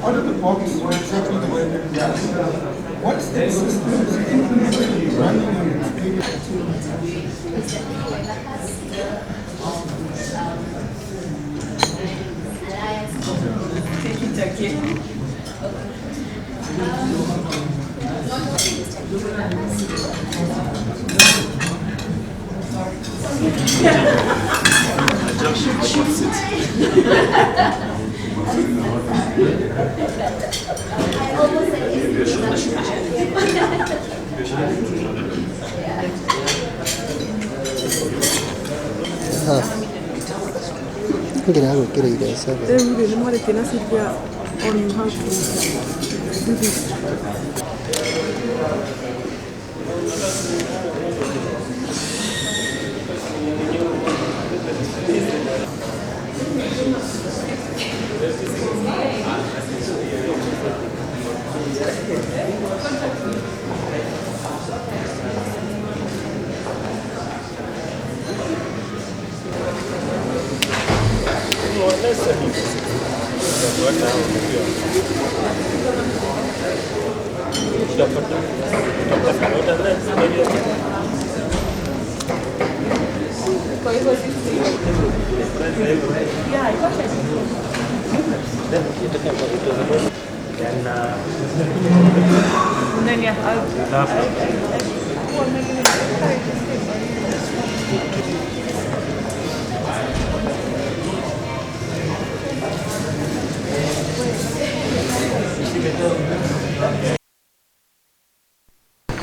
Out of the box, exactly the way it does. What's the system that's implemented running on its daily activities? Get out of it, guys. They really want to get us if we are on how to do this.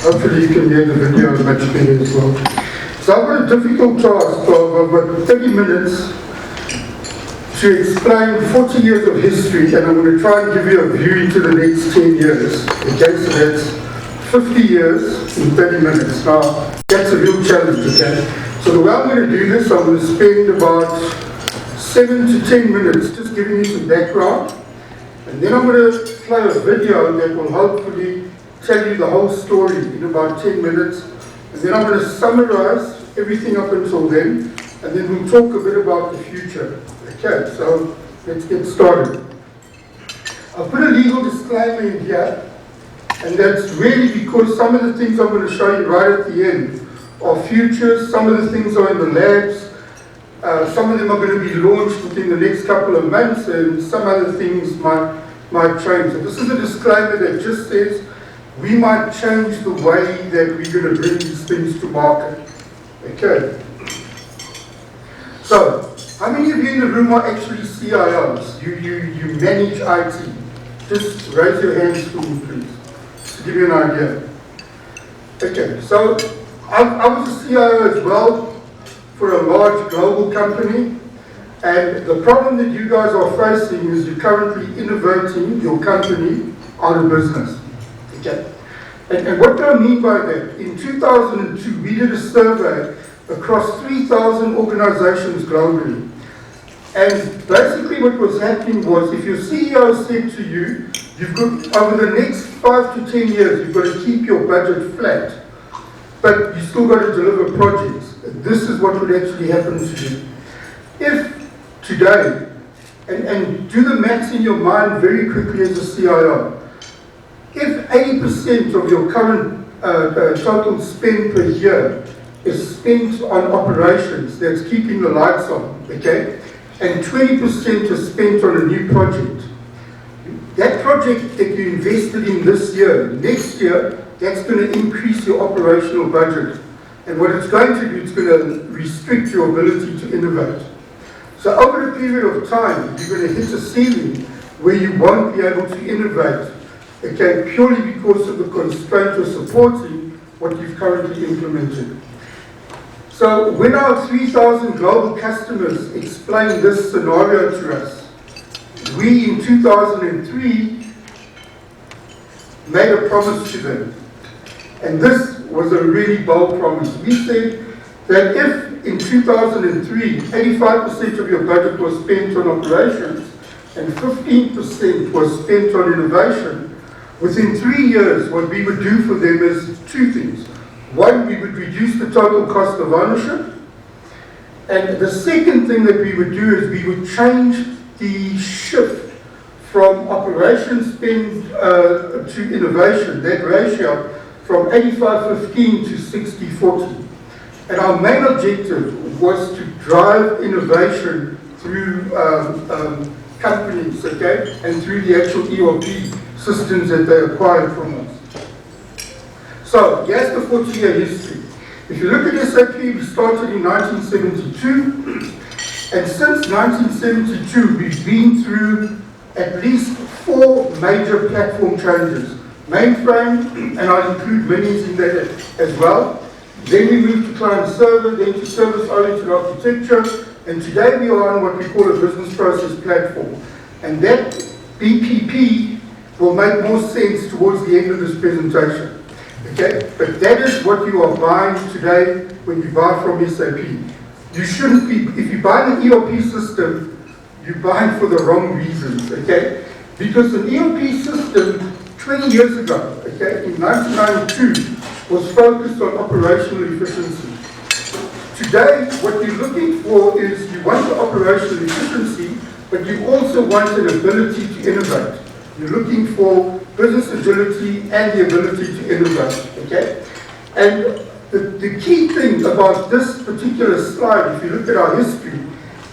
Hopefully you can hear the video much better as well. So I've got a difficult task of about 30 minutes to explain 40 years of history, and I'm going to try and give you a view into the next 10 years. Okay, so that's 50 years in 30 minutes. Now, that's a real challenge, okay? So the way I'm going to do this, I'm going to spend about 7 to 10 minutes just giving you some background, and then I'm going to play a video that will hopefully tell you the whole story in about 10 minutes, and then I'm going to summarize everything up until then, and then we'll talk a bit about the future. Okay, so let's get started. I'll put a legal disclaimer in here, and that's really because some of the things I'm going to show you right at the end are futures, some of the things are in the labs, some of them are going to be launched within the next couple of months, and some other things might change. So this is a disclaimer that just says we might change the way that we're going to bring these things to market. Okay. So, how many of you in the room are actually CIOs? You manage IT. Just raise your hands for me, please, to give you an idea. Okay, so I was a CIO as well for a large global company, and the problem that you guys are facing is you're currently innovating your company out of business. Okay. And what do I mean by that? In 2002, we did a survey across 3,000 organizations globally. And basically what was happening was, if your CEO said to you, you've got, over the next 5 to 10 years, you've got to keep your budget flat, but you still got to deliver projects, this is what would actually happen to you. If today, and do the maths in your mind very quickly as a CIO, if 80% of your current total spend per year is spent on operations, that's keeping the lights on, okay, and 20% is spent on a new project, that project that you invested in this year, next year, that's going to increase your operational budget. And what it's going to do, it's going to restrict your ability to innovate. So over a period of time, you're going to hit a ceiling where you won't be able to innovate, okay, purely because of the constraint you're supporting what you've currently implemented. So when our 3,000 global customers explained this scenario to us, we in 2003 made a promise to them. And this was a really bold promise. We said that if in 2003, 85% of your budget was spent on operations and 15% was spent on innovation, within 3 years, what we would do for them is two things. One, we would reduce the total cost of ownership. And the second thing that we would do is we would change the shift from operations spend to innovation, that ratio, from 85-15 to 60-40. And our main objective was to drive innovation through companies, okay, and through the actual ERP systems that they acquired from us. So, here's the 40-year history. If you look at SAP, we started in 1972, and since 1972, we've been through at least 4 major platform changes. Mainframe, and I include minis in that as well. Then we moved to client server, then to service-oriented architecture, and today we are on what we call a business process platform. And that BPP will make more sense towards the end of this presentation. Okay, but that is what you are buying today when you buy from SAP. You shouldn't be, if you buy an ERP system, you're buying for the wrong reasons, okay? Because an ERP system 20 years ago, okay, in 1992, was focused on operational efficiency. Today, what you're looking for is you want the operational efficiency, but you also want an ability to innovate. You're looking for business agility and the ability to innovate, okay? And the key thing about this particular slide, if you look at our history,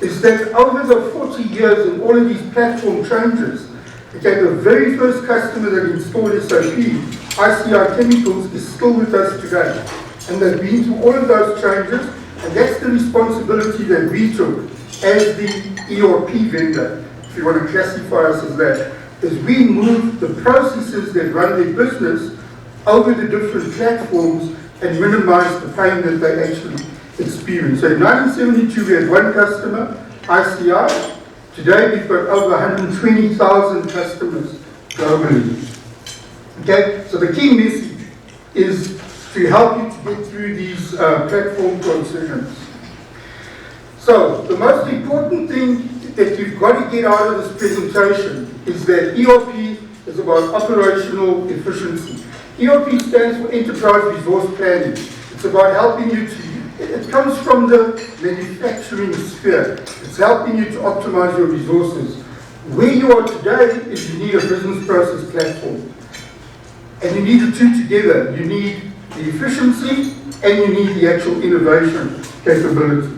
is that over the 40 years and all of these platform changes, okay, the very first customer that installed SAP, ICI Chemicals, is still with us today. And they've been through all of those changes, and that's the responsibility that we took as the ERP vendor, if you want to classify us as that. Is we move the processes that run their business over the different platforms and minimize the pain that they actually experience. So in 1972 we had one customer, ICI. Today we've got over 120,000 customers globally. Okay, so the key message is to help you to get through these platform transitions. So the most important thing that you've got to get out of this presentation is that ERP is about operational efficiency. ERP stands for Enterprise Resource Planning. It's about helping you to, it comes from the manufacturing sphere. It's helping you to optimize your resources. Where you are today is you need a business process platform. And you need the two together. You need the efficiency and you need the actual innovation capability.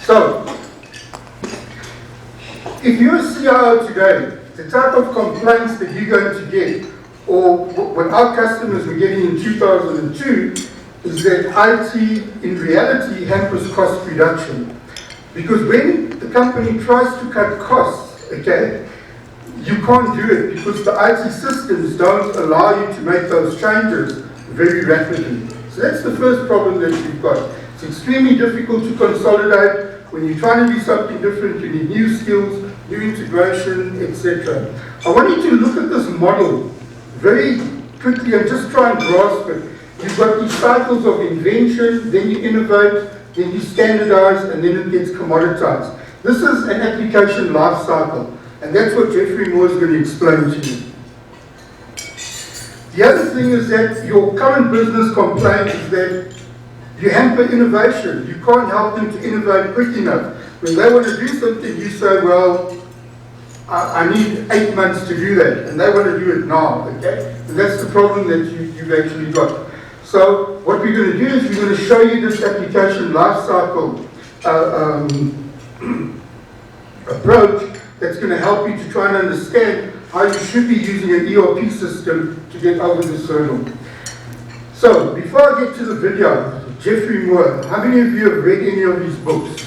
So, if you're a CIO today, the type of complaints that you're going to get, or what our customers were getting in 2002, is that IT in reality hampers cost reduction. Because when the company tries to cut costs, okay, you can't do it because the IT systems don't allow you to make those changes very rapidly. So that's the first problem that you've got. It's extremely difficult to consolidate. When you're trying to do something different, you need new skills, new integration, etc. I want you to look at this model very quickly and just try and grasp it. You've got these cycles of invention, then you innovate, then you standardize, and then it gets commoditized. This is an application life cycle, and that's what Jeffrey Moore is going to explain to you. The other thing is that your current business complaint is that you hamper innovation. You can't help them to innovate quick enough. When they want to do something, you say, well, I need 8 months to do that. And they want to do it now, okay? And that's the problem that you've actually got. So what we're going to do is we're going to show you this application lifecycle approach that's going to help you to try and understand how you should be using an ERP system to get over this hurdle. So, before I get to the video, Jeffrey Moore, how many of you have read any of his books?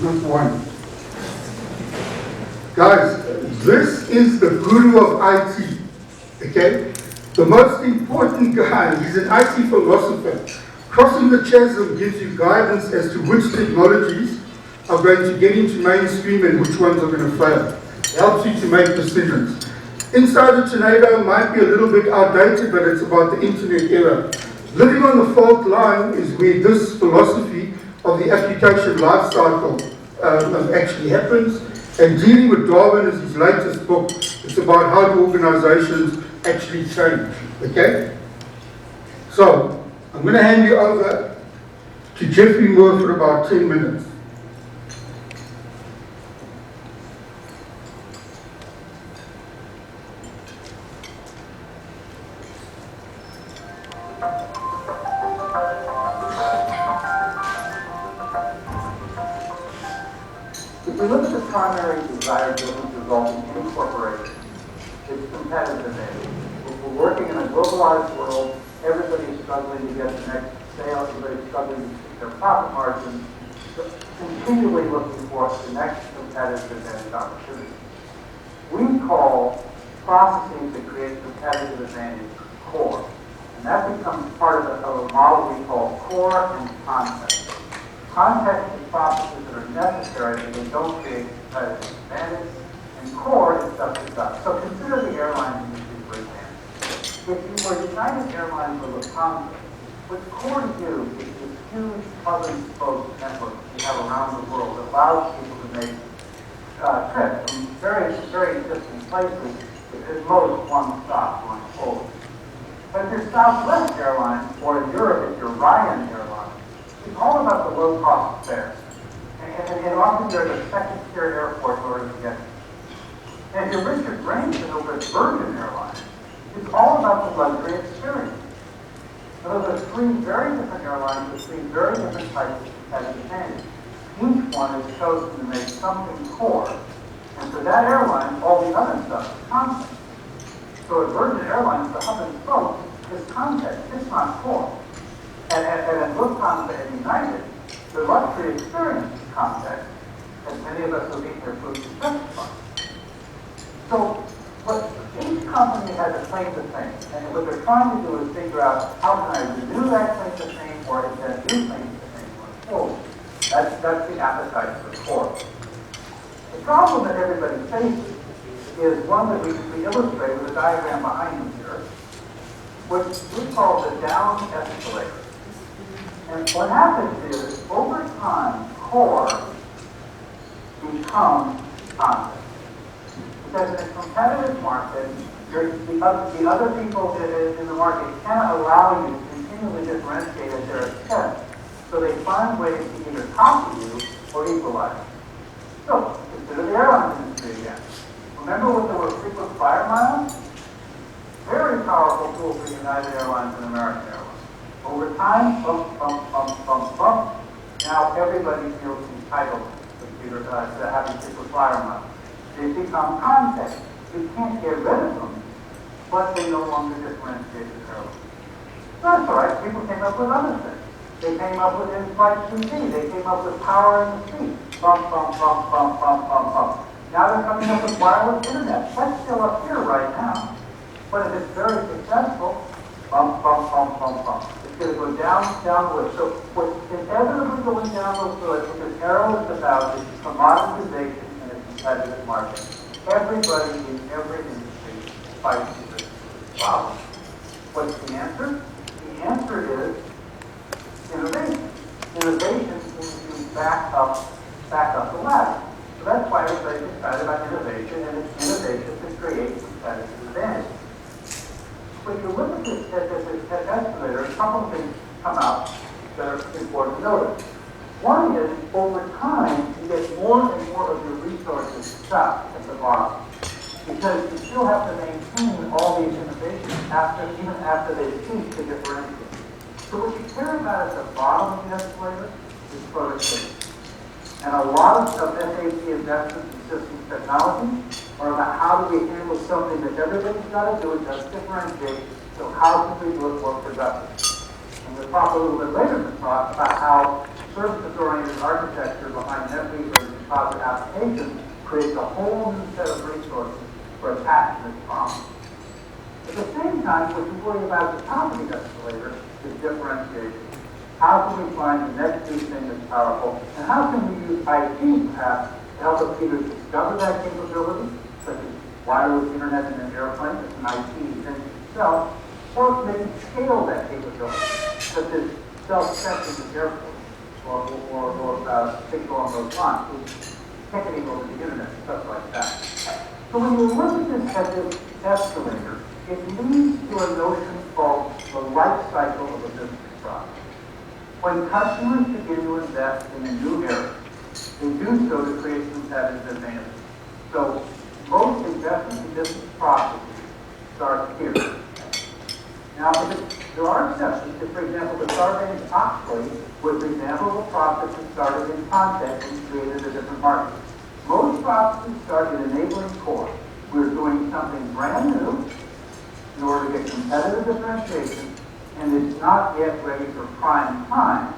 Not one. Guys, this is the guru of IT. Okay? The most important guy, he's an IT philosopher. Crossing the chasm gives you guidance as to which technologies are going to get into mainstream and which ones are going to fail. It helps you to make decisions. Inside the tornado might be a little bit outdated, but it's about the internet era. Living on the fault line is where this philosophy of the application life cycle actually happens. And dealing with Darwin is his latest book. It's about how do organizations actually change. Okay? So, I'm going to hand you over to Jeffrey Moore for about 10 minutes. If we look at the primary desired business result in any corporation, it's competitive advantage. If we're working in a globalized world, everybody's struggling to get the next sale, everybody's struggling to keep their profit margins, continually looking for the next competitive advantage opportunity. We call processing to create competitive advantage core. And that becomes part of a model we call core and context. Context is processes that are necessary but they don't create competitive advantage. And core is stuff that's done. So consider the airline industry, for example. If you were United Airlines or Lufthansa, what's core to you is this huge hub and spoke network we have around the world that allows people to make trips from very, very distant places at most one stop going forward. But if you're Southwest Airlines, or in Europe, if you're Ryan Airlines, it's all about the low-cost fares. And often you're at a second-tier airport in order to get it. And if you're Richard Branson over at Virgin Airlines, it's all about the luxury experience. So those are three very different airlines with three very different types of competitive advantage. Each one has chosen to make something core, and for that airline, all the other stuff is context. So at Virgin Airlines, the hub and spoke is context, it's not core. And at Lufthansa and United, the luxury experience is context, as many of us have eaten their food to justify. So what each company has a claim to fame, and what they're trying to do is figure out how can I renew that claim to fame, or is that new claim to fame going forward. That's the appetite for the core. The problem that everybody faces is one that we illustrate with a diagram behind you here, which we call the down escalator. And what happens is, over time, core becomes context. Because in a competitive market, the other people in the market cannot allow you to continually differentiate at their expense. So they find ways to either copy you or equalize you. So, consider the airline industry again. Remember when there were frequent flyer miles? Very powerful tool for United Airlines and American Airlines. Over time, bump, bump, bump, bump, bump. Now everybody feels entitled to having frequent flyer miles. They become context. You can't get rid of them, but they no longer differentiate the airline. That's all right. People came up with other things. They came up with in-flight TV. They came up with power in the seat. Bump, bump, bump, bump, bump, bump, bump. Now they're coming up with wireless internet. That's still up here right now. But if it's very successful, bump, bump, bump, bump, bump. It's going to go down, downward. So what's inevitably going downward so what this arrow is about is commoditization in a competitive market. Everybody in every industry fights this problem. What's the answer? The answer is innovation. Innovation means you back up the ladder. So that's why everybody's excited about innovation, and it's innovation to create competitive advantage. When you look at this escalator, a couple of things come out that are important to notice. One is, over time, you get more and more of your resources stuck at the bottom. Because you still have to maintain all these innovations even after they cease to differentiate. So what you care about at the bottom of the escalator is productivity. And a lot of SAP investments in systems technology are about how do we handle something that everybody's got to do, and just differentiate, so how can we do it more productive? And we'll talk a little bit later in the talk about how services-oriented architecture behind NetWeaver and composite applications creates a whole new set of resources for attacking this problem. At the same time, what you worry about at the top of the escalator is differentiation. How can we find the next new thing that's powerful? And how can we use IT perhaps to help us either discover that capability, such as wireless internet in an airplane, it's an IT thing itself, or maybe scale that capability, such as self-check in the airport, or things along those lines, ticketing over the internet, stuff like that. So when you look at this escalator, it leads to a notion called the life cycle of a business process. When customers begin to invest in a new area, they do so to create competitive advantage. So most investment in business processes start here. Now, there are exceptions. If, for example, the Sarbanes-Oxley was the example of a process that started in content and created a different market. Most processes start in enabling core. We're doing something brand new in order to get competitive differentiation, and it's not yet ready for prime time.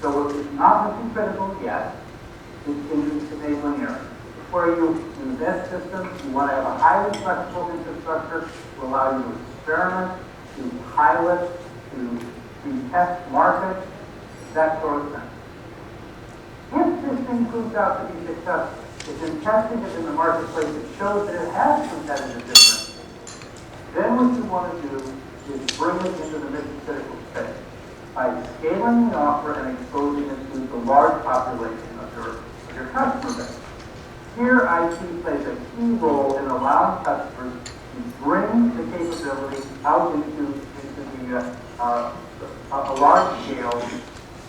So it's not mission critical yet. It's in the enabling area. It's where you invest systems. You want to have a highly flexible infrastructure to allow you to experiment, to pilot, to test markets, that sort of thing. If this thing proves out to be successful, if in testing it in the marketplace it shows that it has competitive difference, then what you want to do is bring it into the mission critical space by scaling the offer and exposing it to the large population of your customer base. Here, IT plays a key role in allowing customers to bring the capability out into a large scale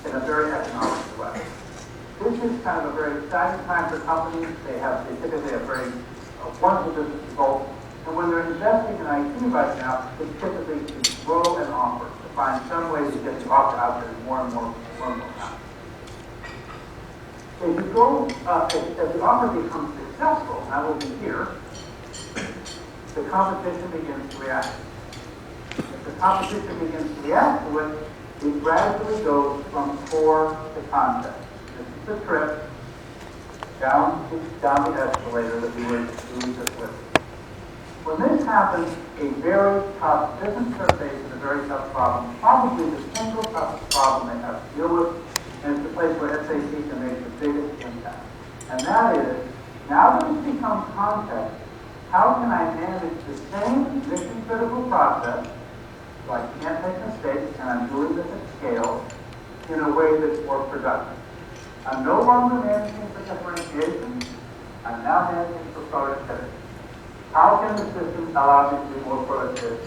in a very economic way. This is kind of a very exciting time for companies. They typically have very wonderful business results. And when they're investing in IT right now, it's typically to grow an offer, to find some way to get the offer out there more and more times. As you go, as the offer becomes successful, and I will be here, the competition begins to react. If the competition begins to react to it, it gradually goes from core to concept. This is the trip down the escalator that we were doing this with. When this happens, a very tough business facing a very tough problem, probably the single toughest problem they have to deal with, and it's the place where SAP can make the biggest impact. And that is, now that it's become context, how can I manage the same mission-critical process, so I can't make mistakes, and I'm doing this at scale, in a way that's more productive? I'm no longer managing for differentiation, I'm now managing for productivity. How can the system allow me to be more productive?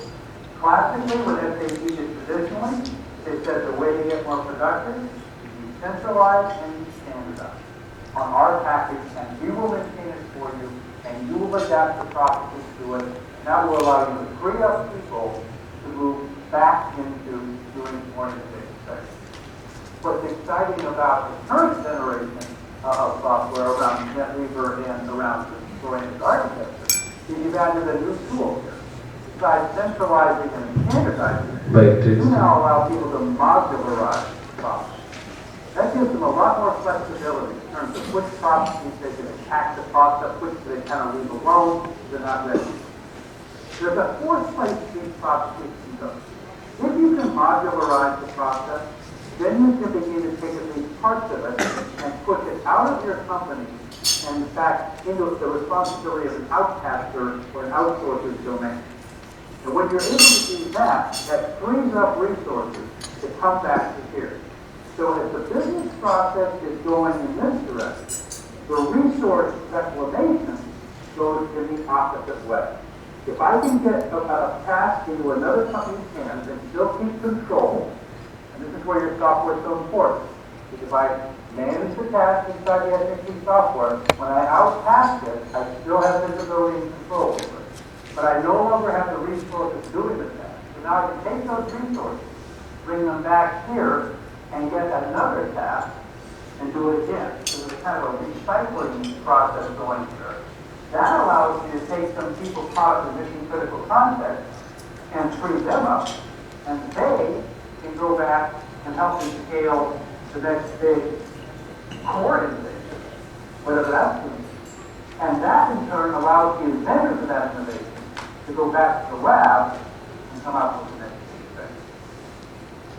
Classically, what SAP did traditionally, they said the way to get more productive is to decentralize and standardize on our package, and we will maintain it for you, and you will adapt the processes to it, and that will allow you to free up people to move back into doing more innovative things. What's exciting about the current generation of software around NetWeaver and around Dorian's architecture is you've added a new tool here. Besides centralizing and standardizing, you now allow people to modularize processes. That gives them a lot more flexibility in terms of which processes they can attack the process, which they kind of leave alone if they're not ready. There's a fourth place these processes can go. If you can modularize the process, then you can begin to take at least parts of it and push it out of your company and, in fact, into the responsibility of an outcaster or an outsourcer's domain. And when you're able to do that, that frees up resources to come back to here. So as the business process is going in this direction, the resource reclamation goes in the opposite way. If I can get a task into another company's hands and still keep control, and this is where your software is so important, because if I manage the task inside the SAP software, when I out-task it, I still have visibility and control over it. But I no longer have the resources doing the task. So now I can take those resources, bring them back here, and get another task, and do it again. So there's kind of a recycling process going here. That allows you to take some people caught in mission-critical context and free them up, and they can go back and help you scale the next big core innovation, whatever that's going to be. And that, in turn, allows the inventors of that innovation to go back to the lab come up with the next thing.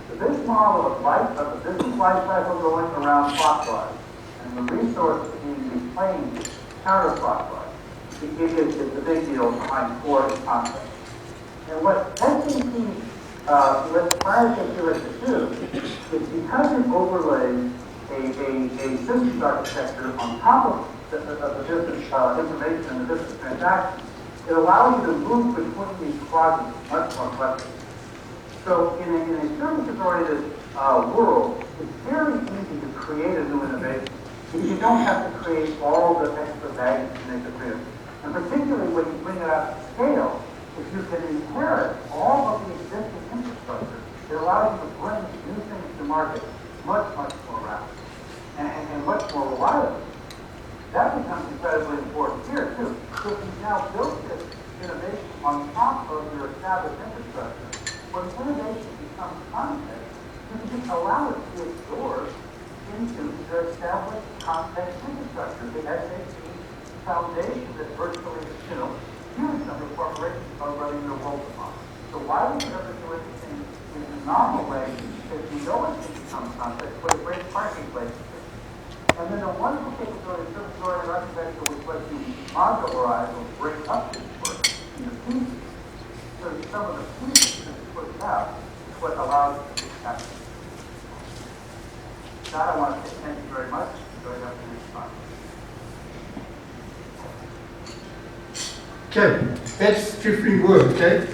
So this model of the business life cycle going around clockwise and the resource being reclaimed counterclockwise, it is the big deal behind core concepts. And what SAP, what Fireship here to do is because it overlays a systems architecture on top of the business information and the business transaction, it allows you to move between these quadrants much more quickly. So in a services-oriented world, it's very easy to create a new innovation because you don't have to create all the extra baggage to make it real. And particularly when you bring it out to scale, if you can inherit all of the existing infrastructure, it allows you to bring new things to market much, much more rapidly and much more reliably. That becomes incredibly important here, too. So if you've now built this innovation on top of your established infrastructure, when innovation becomes context, you can just allow it to be absorbed into your established context infrastructure, the SAP foundation that virtually, huge number of corporations are running their world upon. So why would you ever do anything in a novel way if you know it can become context, what a great parking place is? And then the wonderful capability of service-oriented architecture which lets you modularize or break up this work into pieces. So some of the pieces that you put out is what allows it to happen. Now I want to say thank you very much. Enjoy the afternoon's time. Okay, that's Jeffrey Word, okay?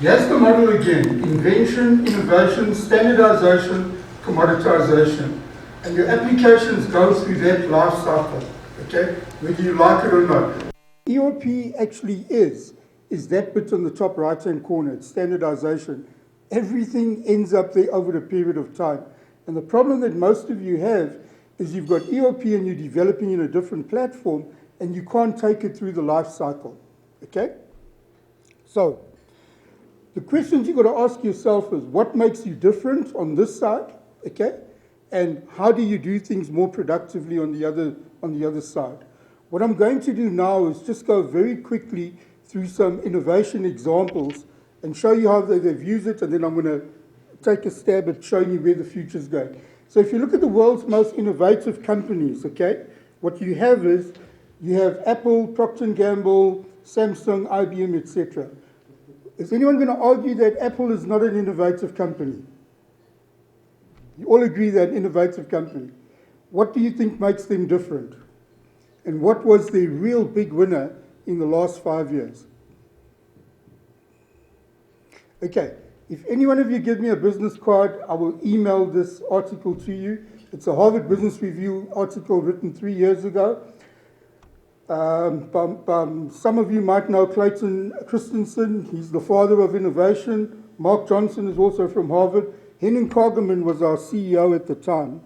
Here's the model again. Invention, innovation, standardization, commoditization. And your applications go through that life cycle, okay? Whether you like it or not. ERP actually is that bit on the top right-hand corner. It's standardization. Everything ends up there over a period of time. And the problem that most of you have is you've got ERP and you're developing in a different platform and you can't take it through the life cycle. Okay? So, the questions you've got to ask yourself is, what makes you different on this side? Okay? And how do you do things more productively on the other side? What I'm going to do now is just go very quickly through some innovation examples and show you how they've used it, and then I'm going to take a stab at showing you where the future's going. So if you look at the world's most innovative companies, okay, what you have is, you have Apple, Procter & Gamble, Samsung, IBM, etc. Is anyone going to argue that Apple is not an innovative company? You all agree they're an innovative company. What do you think makes them different? And what was the real big winner in the last 5 years? Okay, if any one of you give me a business card, I will email this article to you. It's a Harvard Business Review article written 3 years ago. Some of you might know Clayton Christensen. He's the father of innovation. Mark Johnson is also from Harvard. Henning Kagerman was our CEO at the time.